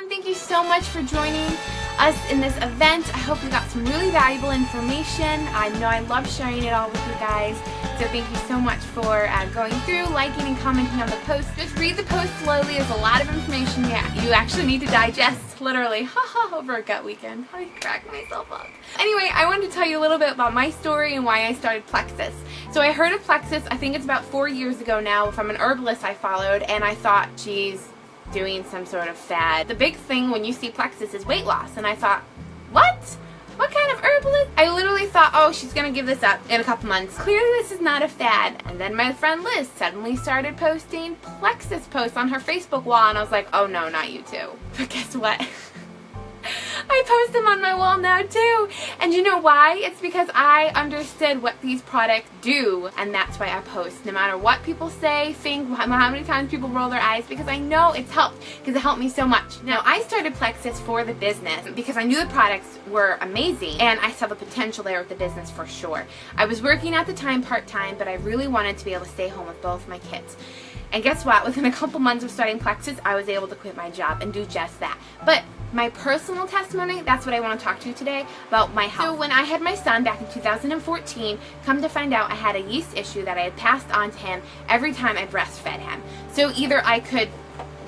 everyone. Thank you so much for joining us in this event. I hope you got some really valuable information. I know I love sharing it all with you guys. So thank you so much for going through, liking, and commenting on the post. Just read the post slowly. There's a lot of information you actually need to digest, literally, over a gut weekend. I cracked myself up. Anyway, I wanted to tell you a little bit about my story and why I started Plexus. So I heard of Plexus, I think it's about 4 years ago now, from an herbalist I followed, and I thought, geez, doing some sort of fad. The big thing when you see Plexus is weight loss, and I thought, what? What kind of herbalist? I literally thought, oh, she's gonna give this up in a couple months. Clearly this is not a fad. And then my friend Liz suddenly started posting Plexus posts on her Facebook wall, and I was like, oh no, not you too. But guess what? I post them on my wall now too. And you know why? It's because I understood what these products do, and that's why I post. No matter what people say, think, how many times people roll their eyes, because I know it's helped, because it helped me so much. Now, I started Plexus for the business because I knew the products were amazing, and I saw the potential there with the business for sure. I was working at the time part-time, but I really wanted to be able to stay home with both my kids. And guess what? Within a couple months of starting Plexus, I was able to quit my job and do just that. But my personal testimony, that's what I want to talk to you today about my health. So when I had my son back in 2014, come to find out I had a yeast issue that I had passed on to him every time I breastfed him. So either I could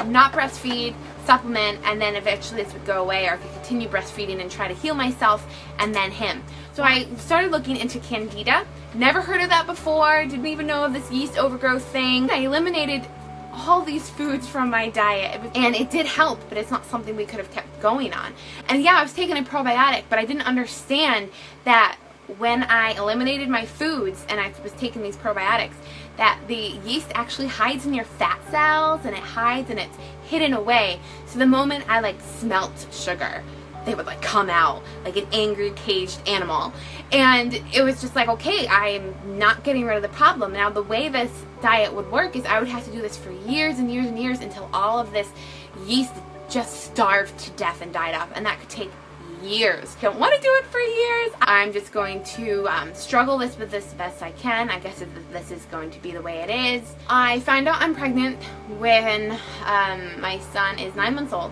not breastfeed, supplement, and then eventually this would go away, or I could continue breastfeeding and try to heal myself and then him. So I started looking into Candida. Never heard of that before, didn't even know of this yeast overgrowth thing. I eliminated all these foods from my diet, and it did help, but it's not something we could have kept going on. And yeah, I was taking a probiotic, but I didn't understand that when I eliminated my foods and I was taking these probiotics, that the yeast actually hides in your fat cells, and it hides and it's hidden away. So the moment I smelt sugar, they would come out like an angry caged animal. And it was just like, okay, I'm not getting rid of the problem. Now the way this diet would work is I would have to do this for years and years and years until all of this yeast just starved to death and died off, and that could take years. Don't want to do it for years. I'm just going to struggle with this the best I can. I guess this is going to be the way it is. I find out I'm pregnant when my son is 9 months old,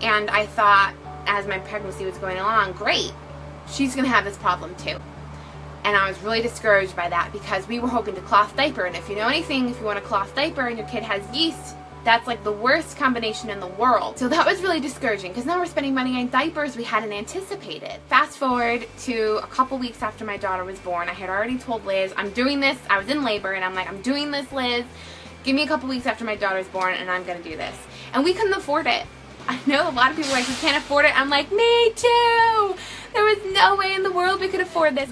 and I thought, as my pregnancy was going along, great, she's gonna have this problem too. And I was really discouraged by that, because we were hoping to cloth diaper, and if you know anything, if you want to cloth diaper and your kid has yeast, that's like the worst combination in the world. So that was really discouraging, because now we're spending money on diapers we hadn't anticipated. Fast forward to a couple weeks after my daughter was born, I had already told Liz, I'm doing this. I was in labor, and I'm like, I'm doing this, Liz. Give me a couple weeks after my daughter's born, and I'm gonna do this. And we couldn't afford it. I know a lot of people are like, you can't afford it. I'm like, me too. There was no way in the world we could afford this.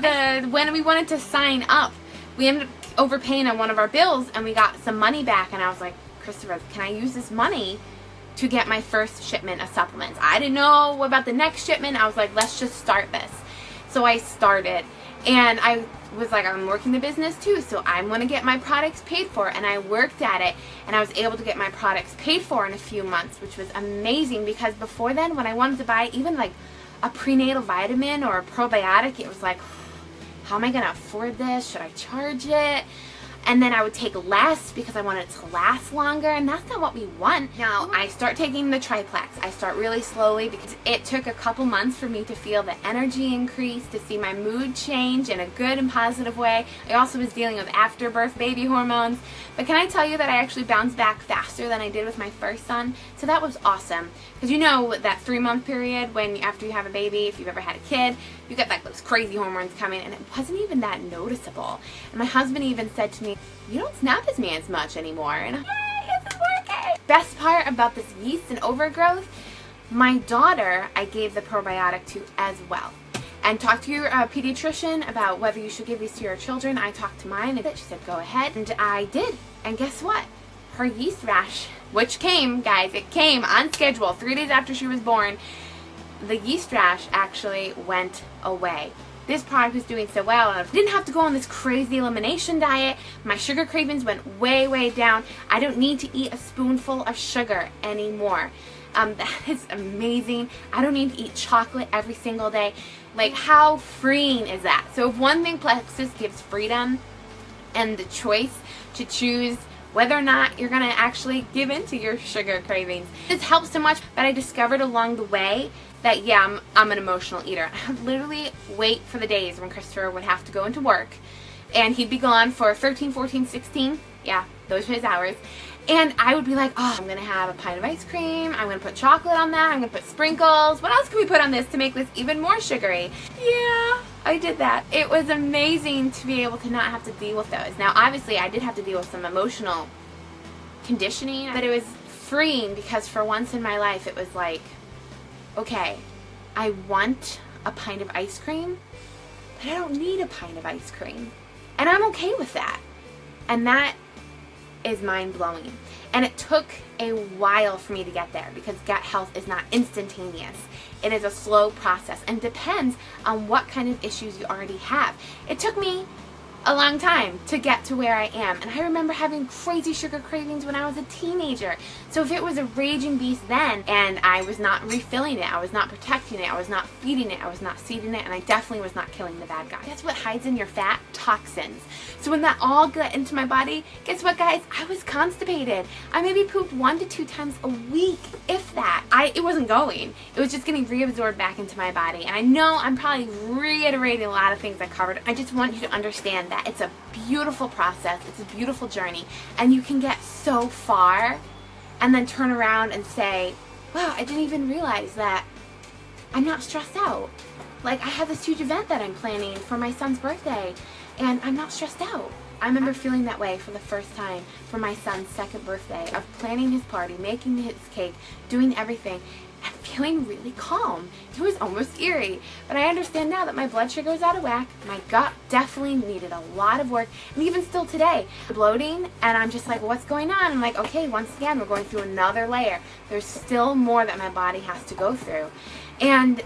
When we wanted to sign up, we ended up overpaying on one of our bills, and we got some money back, and I was like, Christopher, can I use this money to get my first shipment of supplements? I didn't know about the next shipment. I was like, let's just start this. So I started, and I was like, I'm working the business too, so I'm going to get my products paid for, and I worked at it, and I was able to get my products paid for in a few months, which was amazing, because before then, when I wanted to buy even a prenatal vitamin or a probiotic, it was like, how am I going to afford this? Should I charge it? And then I would take less because I wanted it to last longer, and that's not what we want. Now, I start taking the Triplex. I start really slowly, because it took a couple months for me to feel the energy increase, to see my mood change in a good and positive way. I also was dealing with afterbirth baby hormones. But can I tell you that I actually bounced back faster than I did with my first son? So that was awesome. Because you know that 3-month period when after you have a baby, if you've ever had a kid, you get those crazy hormones coming, and it wasn't even that noticeable. And my husband even said to me, you don't snap as me as much anymore. And I'm like, yay, this is working. Best part about this yeast and overgrowth, my daughter I gave the probiotic to as well. And talk to your pediatrician about whether you should give these to your children. I talked to mine, and she said go ahead, and I did. And guess what? Her yeast rash, which came, guys, it came on schedule 3 days after she was born, the yeast rash actually went away. This product was doing so well, and I didn't have to go on this crazy elimination diet. My sugar cravings went way, way down. I don't need to eat a spoonful of sugar anymore. That is amazing. I don't need to eat chocolate every single day. Like, how freeing is that? So if one thing Plexus gives freedom and the choice to choose whether or not you're gonna actually give into your sugar cravings. This helps so much, but I discovered along the way that yeah, I'm an emotional eater. I would literally wait for the days when Christopher would have to go into work and he'd be gone for 13, 14, 16, yeah, those were his hours. And I would be like, oh, I'm going to have a pint of ice cream. I'm going to put chocolate on that. I'm going to put sprinkles. What else can we put on this to make this even more sugary? Yeah, I did that. It was amazing to be able to not have to deal with those. Now, obviously, I did have to deal with some emotional conditioning, but it was freeing because for once in my life, it was like, okay, I want a pint of ice cream, but I don't need a pint of ice cream. And I'm okay with that. And that is mind-blowing. And it took a while for me to get there because gut health is not instantaneous. It is a slow process and depends on what kind of issues you already have. It took me a long time to get to where I am, and I remember having crazy sugar cravings when I was a teenager. So if it was a raging beast then and I was not refilling it, I was not protecting it, I was not feeding it, I was not seeding it, and I definitely was not killing the bad guy. That's what hides in your fat: toxins. So when that all got into my body, guess what, guys? I was constipated. I maybe pooped 1 to 2 times a week, if that. It wasn't going. It was just getting reabsorbed back into my body. And I know I'm probably reiterating a lot of things I covered. I just want you to understand that it's a beautiful process, it's a beautiful journey, and you can get so far and then turn around and say, wow, I didn't even realize that I'm not stressed out. Like, I have this huge event that I'm planning for my son's birthday and I'm not stressed out. I remember feeling that way for the first time for my son's 2nd birthday, of planning his party, making his cake, doing everything, and feeling really calm. It was almost eerie. But I understand now that my blood sugar was out of whack. My gut definitely needed a lot of work. And even still today, bloating, and I'm just like, well, what's going on? I'm like, okay, once again, we're going through another layer. There's still more that my body has to go through. And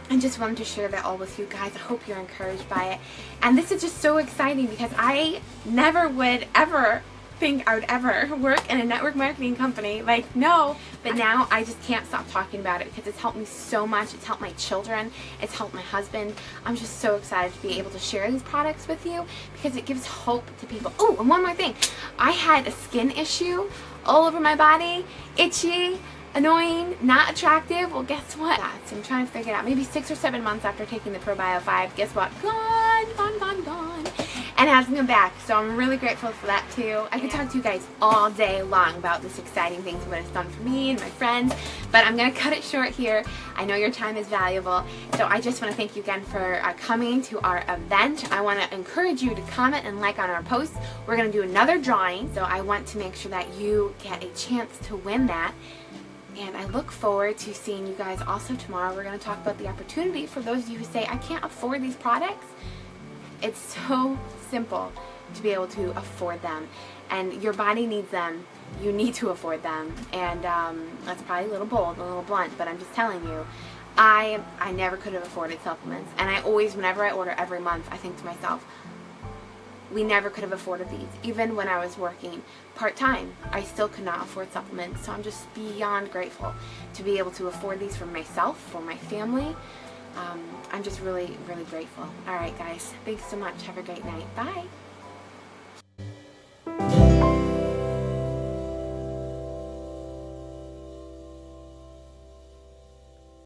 I just wanted to share that all with you guys. I hope you're encouraged by it. And this is just so exciting because I never would ever think I would ever work in a network marketing company. Like, no. But now I just can't stop talking about it because it's helped me so much. It's helped my children. It's helped my husband. I'm just so excited to be able to share these products with you because it gives hope to people. Oh, and one more thing. I had a skin issue all over my body. Itchy, annoying, not attractive. Well, guess what? So I'm trying to figure it out. Maybe 6 or 7 months after taking the ProBio 5, guess what? Gone, gone, gone, gone. And it hasn't come back. So I'm really grateful for that too. I could talk to you guys all day long about this exciting things and what it's done for me and my friends, but I'm going to cut it short here. I know your time is valuable. So I just want to thank you again for coming to our event. I want to encourage you to comment and like on our posts. We're going to do another drawing. So I want to make sure that you get a chance to win that. And I look forward to seeing you guys also tomorrow. We're going to talk about the opportunity for those of you who say, I can't afford these products. It's so simple to be able to afford them. And your body needs them. You need to afford them. And that's probably a little bold, a little blunt, but I'm just telling you, I never could have afforded supplements. And I always, whenever I order every month, I think to myself, we never could have afforded these. Even when I was working part-time, I still could not afford supplements. So I'm just beyond grateful to be able to afford these for myself, for my family. I'm just really, really grateful. All right, guys. Thanks so much. Have a great night. Bye.